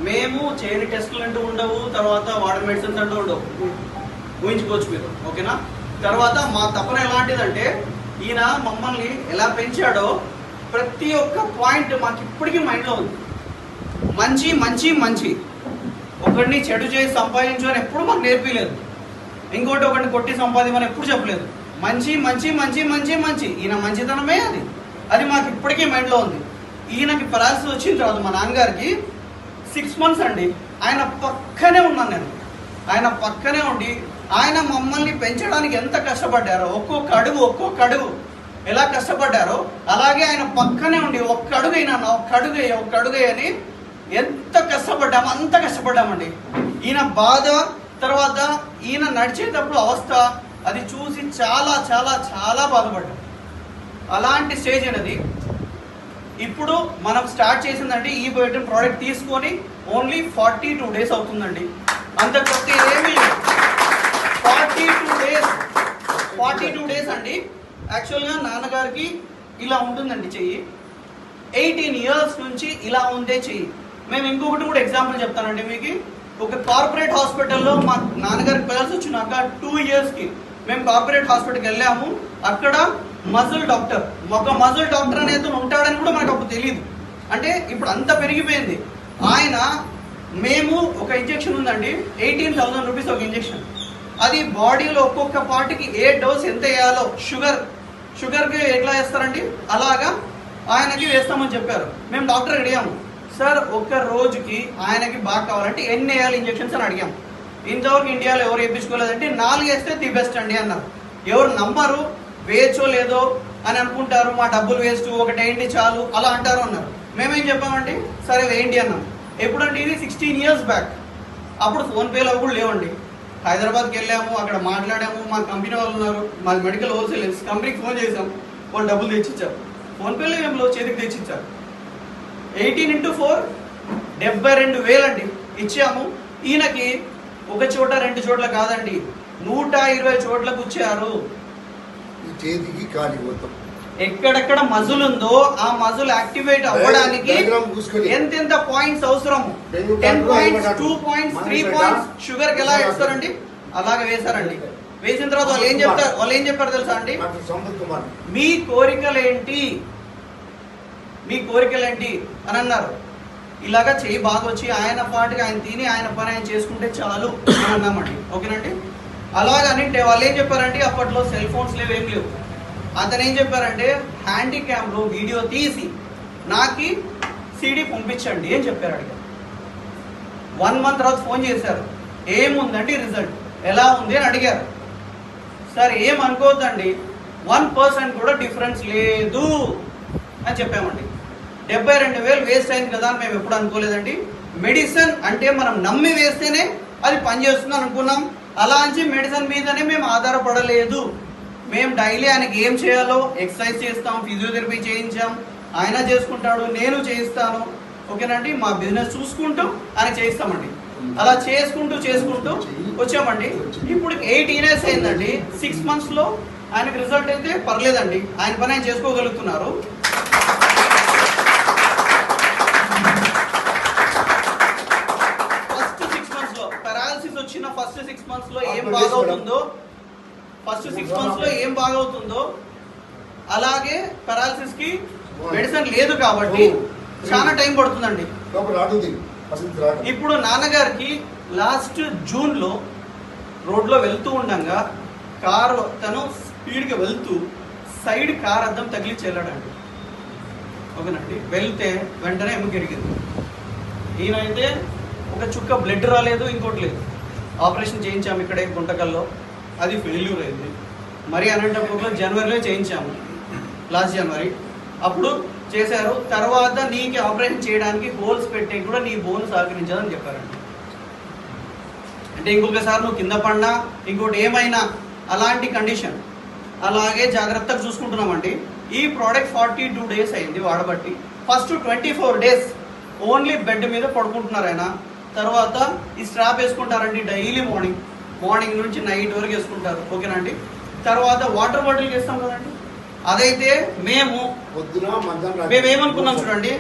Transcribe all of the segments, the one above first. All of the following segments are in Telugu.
మేము చేయని టెస్టులు అంటూ ఉండవు, తర్వాత వాటర్ మెడిసిన్స్ అంటూ ఉండవు, ఊహించుకోవచ్చు మీరు. ఓకేనా? తర్వాత మా తపన ఎలాంటిదంటే ఈయన మమ్మల్ని ఎలా పెంచాడో ప్రతి ఒక్క పాయింట్ మాకు ఇప్పటికీ మైండ్లో ఉంది. మంచి మంచి మంచి, ఒకరిని చెడు చేసి సంపాదించు అని ఎప్పుడు మాకు నేర్పించలేదు. ఇంకోటి ఒకరిని కొట్టి సంపాదించమని ఎప్పుడు చెప్పలేదు. మంచి మంచి మంచి మంచి మంచి, ఈయన మంచితనమే అది మాకు ఇప్పటికీ మైండ్లో ఉంది. ఈయనకి పెరాలసిస్ వచ్చిన తర్వాత మా నాన్నగారికి 6 months అండి ఆయన పక్కనే ఉన్నాను నేను. ఆయన పక్కనే ఉండి ఆయన మమ్మల్ని పెంచడానికి ఎంత కష్టపడ్డారో, ఒక్కొక్క అడుగు ఎలా కష్టపడ్డారో అలాగే ఆయన పక్కనే ఉండి ఒక్క అడుగు అని ఎంత కష్టపడ్డామో అంత కష్టపడ్డామండి. ఈయన బాధ, తర్వాత ఈయన నడిచేటప్పుడు అవస్థ అది చూసి చాలా చాలా చాలా బాధపడ్డాం. అలాంటి స్టేజ్ అనేది ఇప్పుడు మనం స్టార్ట్ చేసిందండి. ఈ బయోటిన్ ప్రోడక్ట్ తీసుకొని ఓన్లీ 42 days అవుతుందండి. అంతకొస్తే ఏమీ లేదు. 42 days అండి. యాక్చువల్గా నాన్నగారికి ఇలా ఉంటుందండి చెయ్యి. 18 years నుంచి ఇలా ఉందే చెయ్యి. మేము ఇంకొకటి కూడా ఎగ్జాంపుల్ చెప్తానండి మీకు. ఒక కార్పొరేట్ హాస్పిటల్లో మా నాన్నగారికి పిల్లల్సి వచ్చినాక 2 yearsకి మేము కార్పొరేట్ హాస్పిటల్కి వెళ్ళాము. అక్కడ మజిల్ డాక్టర్, ఒక మజిల్ డాక్టర్ అనేది ఉంటాడని కూడా మనకు అప్పుడు తెలియదు. అంటే ఇప్పుడు అంత పెరిగిపోయింది. ఆయన మేము ఒక ఇంజెక్షన్ ఉందండి, 18,000 rupees ఒక ఇంజెక్షన్. అది బాడీలో ఒక్కొక్క పార్ట్కి ఏ డోస్ ఎంత వేయాలో, షుగర్కి ఎట్లా వేస్తారండి అలాగా ఆయనకి వేస్తామని చెప్పారు. మేము డాక్టర్ అడిగాము, సార్ ఒక్క రోజుకి ఆయనకి బాగా కావాలంటే ఎన్ని వేయాలి ఇంజెక్షన్స్ అని అడిగాము. ఇంతవరకు ఇండియాలో ఎవరు వేయించుకోలేదంటే 4 వేస్తే ది బెస్ట్ అండి అన్నారు. ఎవరు నమ్మరు, వేయచ్చో లేదో అని అనుకుంటారు, మా డబ్బులు వేస్ట్, ఒకటి వేయండి చాలు అలా అంటారు అన్నారు. మేమేం చెప్పామండి, సరే వేయండి అన్నాం. ఎప్పుడంటే ఇది 16 years బ్యాక్. అప్పుడు ఫోన్పేలో కూడా లేవండి. హైదరాబాద్కి వెళ్ళాము, అక్కడ మాట్లాడాము. మా కంపెనీ వాళ్ళు ఉన్నారు, మా మెడికల్ హోల్సేలర్స్ కంపెనీకి ఫోన్ చేసాము. వాళ్ళు డబ్బులు తెచ్చిచ్చారు. ఫోన్పేలో ఏం చేతికి తెచ్చిచ్చారు. 18 into 4 72,000 అండి ఇచ్చాము. ఈయనకి ఒక చోట 2 చోట్ల కాదండి, 120 చోట్లకు ఇచ్చారు. ఎక్కడెక్కడ మజుల్ ఉందో ఆ మజుల్ యాక్టివేట్ అవ్వడానికి ఎంతెంత పాయింట్స్ అవసరము, 10 points, 2 points, 3 points షుగర్ కి ఎలా వేస్తారండి అలాగే వేశారండి. వేసిన తర్వాత వాళ్ళు ఏం చెప్పారు తెలుసా అండి, మీ కోరికలేంటి అని అన్నారు. ఇలాగా చెయ్యి బాగా వచ్చి ఆయన పాటుగా ఆయన తిని ఆయన పని ఆయన చేసుకుంటే చాలు అని అన్నామండి. ఓకేనండి? అలాగని వాళ్ళు ఏం చెప్పారంటే అప్పట్లో సెల్ ఫోన్స్ లేవు, ఏం లేవు. అతను ఏం చెప్పారంటే హ్యాండిక్యామ్లో వీడియో తీసి నాకు CD పంపించండి అని చెప్పారు. అడిగారు. 1 month తర్వాత ఫోన్ చేశారు, ఏముందండి రిజల్ట్ ఎలా ఉంది అని అడిగారు. సార్ ఏమనుకోవద్దండి, 1% కూడా డిఫరెన్స్ లేదు అని చెప్పామండి. 72,000 వేస్ట్ అయింది కదా అని మేము ఎప్పుడు అనుకోలేదండి. మెడిసిన్ అంటే మనం నమ్మి వేస్తేనే అది పనిచేస్తుంది అనుకున్నాం. అలా అని మెడిసిన్ మీదనే మేము ఆధారపడలేదు. మేము డైలీ ఆయనకి ఏం చేయాలో ఎక్సర్సైజ్ చేస్తాం, ఫిజియోథెరపీ చేయించాం, ఆయన చేసుకుంటాడు, నేను చేయిస్తాను. ఓకేనండి? మా బిజినెస్ చూసుకుంటూ ఆయన చేయిస్తామండి. అలా చేసుకుంటూ వచ్చామండి. ఇప్పుడు 18 years అయిందండి. 6 monthsలో ఆయనకి రిజల్ట్ అయితే పర్లేదండి, ఆయన పని ఆయన చేసుకోగలుగుతున్నారు. ఫస్ట్ 6 monthsలో పారాలసిస్ వచ్చిన ఫస్ట్ 6 monthsలో ఏం బాగవుతుందో అలాగే పారాలసిస్ కి మెడిసిన్ లేదు కాబట్టి చాలా టైం పడుతుందండి. ఇప్పుడు నాన్నగారికి లాస్ట్ జూన్లో రోడ్లో వెళ్తూ ఉండగా కారు తను స్పీడ్గా వెళ్తూ సైడ్ కార్ అద్దం తగిలించి వెళ్ళాడండి. ఓకేనండి? వెళ్తే వెంటనే ఎముక ఎరిగింది. ఈయనైతే ఒక చుక్క బ్లడ్ రాలేదు, ఇంకోటి లేదు. ఆపరేషన్ చేయించాము ఇక్కడే గుంటకల్లో, అది ఫెయిల్యూర్ అయింది. మరి అనంతపురంలో జనవరిలో చేయించాము, లాస్ట్ జనవరి అప్పుడు చేశారు. తర్వాత నీకు ఆపరేషన్ చేయడానికి హోల్స్ పెట్టే కూడా నీ బోన్ సహకరించదని చెప్పారండి. అంటే ఇంకొకసారి నువ్వు కింద పడినా ఇంకోటి ఏమైనా అలాంటి కండిషన్, అలాగే జాగ్రత్తగా చూసుకుంటున్నామండి. ఈ ప్రోడక్ట్ 42 days అయింది వాడబట్టి. ఫస్ట్ 24 days ఓన్లీ బెడ్ మీద పడుకుంటున్నారు ఆయన. తర్వాత ఈ స్ట్రాప్ వేసుకుంటారండి డైలీ మార్నింగ్ నుంచి నైట్ వరకు వేసుకుంటారు. ఓకేనండి? తర్వాత వాటర్ బాటిల్ వేస్తాం కదండి, అదైతే మేము ఏమనుకున్నాం చూడండి,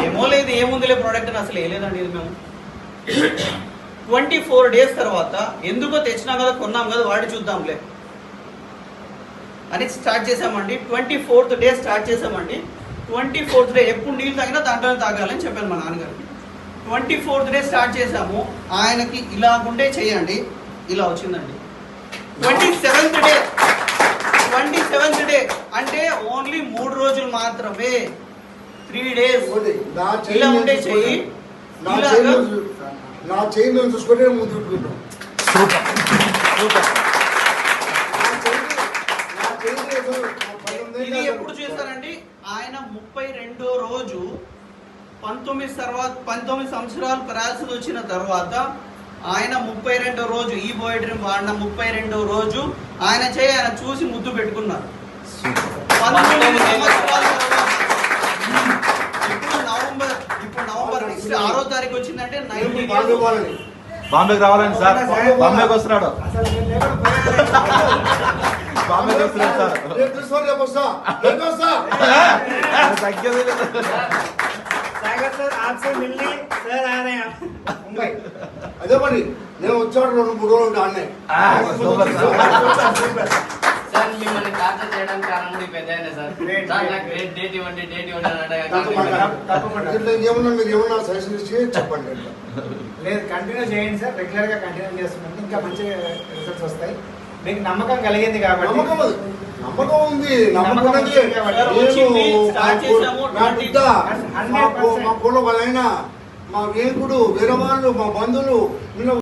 ఏమో లేదు ఏముందిలే ప్రోడక్ట్ అని అసలు వేయలేదండి ఇది మేము. 24 days తర్వాత ఎందుకో తెచ్చినాం కదా, కొన్నాం కదా, వాడి చూద్దాంలే అని స్టార్ట్ చేసామండి. 24th day స్టార్ట్ చేసామండి. 24th day ఎప్పుడు నీళ్ళు తాగినా దాంట్లోనే తాగాలని చెప్పాను మా నాన్నగారికి. 24th day స్టార్ట్ చేసాము. ఆయనకి ఇలా ఉండే చేయండి, ఇలా వచ్చిందండి. 27th డే అంటే ఓన్లీ 3 రోజులు మాత్రమే, 3 days ఇలా ఉండే చెయ్యి. నా చైన్ చూసుకుంటే ముందు ఇది ఎప్పుడు చేస్తారండి, ఆయన 32వ రోజు 19 సంవత్సరాలు పెరాలసిస్ వచ్చిన తర్వాత ఆయన 32వ రోజు ఈ బాయ్ డ్రీమ్ వాడిన 32వ రోజు ఆయన ఆయన చూసి ముద్దు పెట్టుకున్నారు. 19 సంవత్సరాల తర్వాత ఇప్పుడు నవంబర్ 6వ తారీఖు వచ్చిందంటే 19 బాంబేకి రావాలండి సార్, బాంబేకి వస్తున్నాడు, బాంబేకి వస్తున్నాడు సార్. అదే మరి నేను వచ్చాడు 2-3 రోజులు అన్నయ్య సార్ మిమ్మల్ని టార్చర్ చేయడానికి కారణం కూడా పెద్ద సార్. నాకు డేట్ ఇవ్వండి ఏమన్నా మీరు ఏమన్నా సజెషన్ ఇచ్చి చెప్పండి. లేదు కంటిన్యూ చేయండి సార్, రెగ్యులర్ గా కంటిన్యూ చేస్తున్నాం, ఇంకా మంచి రిజల్ట్స్ వస్తాయి. మీకు నమ్మకం కలిగింది కాబట్టి. నమ్మకం ఉంది, నమ్మకం మా కుల వాళ్ళైనా మా వేకుడు వేరే వాళ్ళు మా బంధువులు